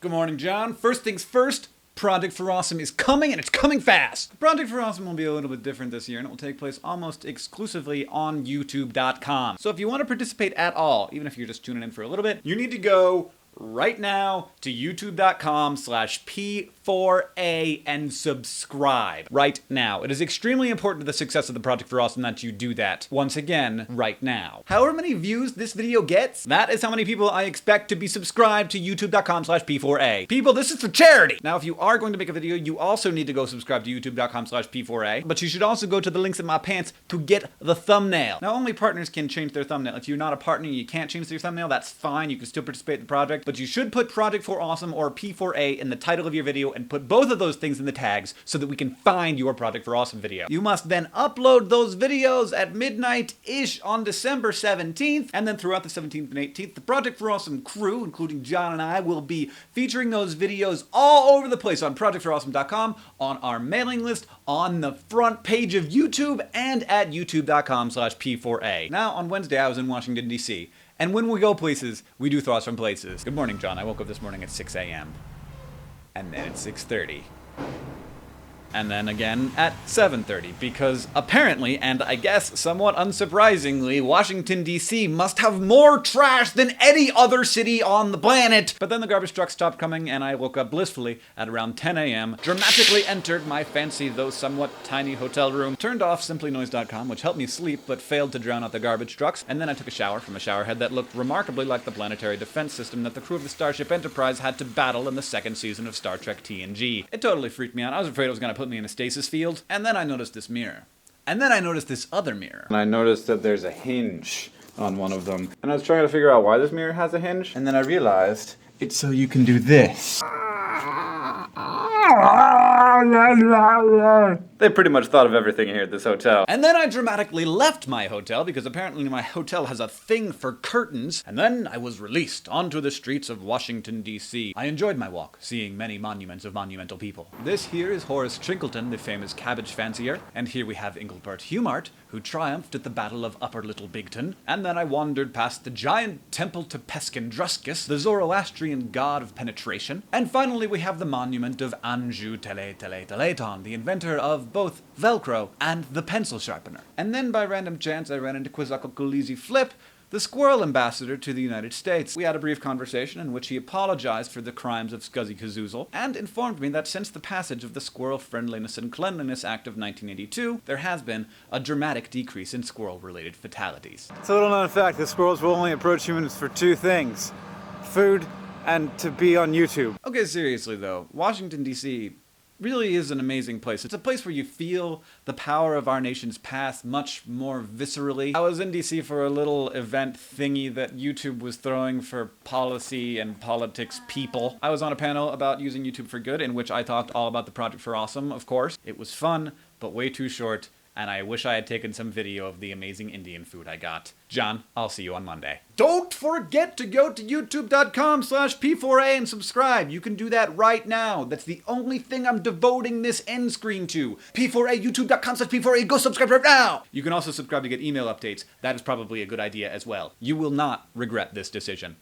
Good morning, John. First things first, Project for Awesome is coming, and it's coming fast! Project for Awesome will be a little bit different this year, and it will take place almost exclusively on YouTube.com. So if you want to participate at all, even if you're just tuning in for a little bit, you need to go right now to youtube.com/P4A and subscribe. Right now. It is extremely important to the success of the Project for Awesome that you do that. Once again, right now. However many views this video gets, that is how many people I expect to be subscribed to youtube.com/P4A. People, this is for charity! Now, if you are going to make a video, you also need to go subscribe to youtube.com/P4A, but you should also go to the links in my pants to get the thumbnail. Now, only partners can change their thumbnail. If you're not a partner and you can't change your thumbnail, that's fine. You can still participate in the project, but you should put Project for Awesome or P4A in the title of your video and put both of those things in the tags so that we can find your Project for Awesome video. You must then upload those videos at midnight-ish on December 17th, and then throughout the 17th and 18th, the Project for Awesome crew, including John and I, will be featuring those videos all over the place on projectforawesome.com, on our mailing list, on the front page of YouTube, and at youtube.com/P4A. Now, on Wednesday, I was in Washington, D.C., and when we go places, we do thoughts from places. Good morning, John. I woke up this morning at 6 a.m. And then at 6:30. And then again at 7:30, because apparently, and I guess somewhat unsurprisingly, Washington, D.C. must have more trash than any other city on the planet. But then the garbage truck stopped coming, and I woke up blissfully at around 10 a.m., dramatically entered my fancy, though somewhat tiny hotel room, turned off simplynoise.com, which helped me sleep, but failed to drown out the garbage trucks, and then I took a shower from a shower head that looked remarkably like the planetary defense system that the crew of the Starship Enterprise had to battle in the second season of Star Trek TNG. It totally freaked me out. I was afraid it was going to put me in a stasis field, and then I noticed this mirror. And then I noticed this other mirror. And I noticed that there's a hinge on one of them. And I was trying to figure out why this mirror has a hinge, and then I realized it's so you can do this. They pretty much thought of everything here at this hotel. And then I dramatically left my hotel, because apparently my hotel has a thing for curtains, and then I was released onto the streets of Washington, D.C. I enjoyed my walk, seeing many monuments of monumental people. This here is Horace Trinkleton, the famous cabbage fancier, and here we have Engelbert Humbert, who triumphed at the Battle of Upper Little Bigton, and then I wandered past the giant temple to Peskindruscus, the Zoroastrian god of penetration, and finally we have the monument of Anjou Teleton, the inventor of both Velcro and the pencil sharpener. And then by random chance I ran into Quizzuckle Flip, the squirrel ambassador to the United States. We had a brief conversation in which he apologized for the crimes of Scuzzy Kazoozle and informed me that since the passage of the Squirrel Friendliness and Cleanliness Act of 1982, there has been a dramatic decrease in squirrel-related fatalities. It's a little known fact that squirrels will only approach humans for two things: food and to be on YouTube. Okay, seriously though, Washington, D.C. really is an amazing place. It's a place where you feel the power of our nation's past much more viscerally. I was in DC for a little event thingy that YouTube was throwing for policy and politics people. I was on a panel about using YouTube for good, in which I talked all about the Project for Awesome, of course. It was fun, but way too short, and I wish I had taken some video of the amazing Indian food I got. John, I'll see you on Monday. Don't forget to go to youtube.com/P4A and subscribe. You can do that right now. That's the only thing I'm devoting this end screen to. P4A, youtube.com/P4A. Go subscribe right now. You can also subscribe to get email updates. That is probably a good idea as well. You will not regret this decision.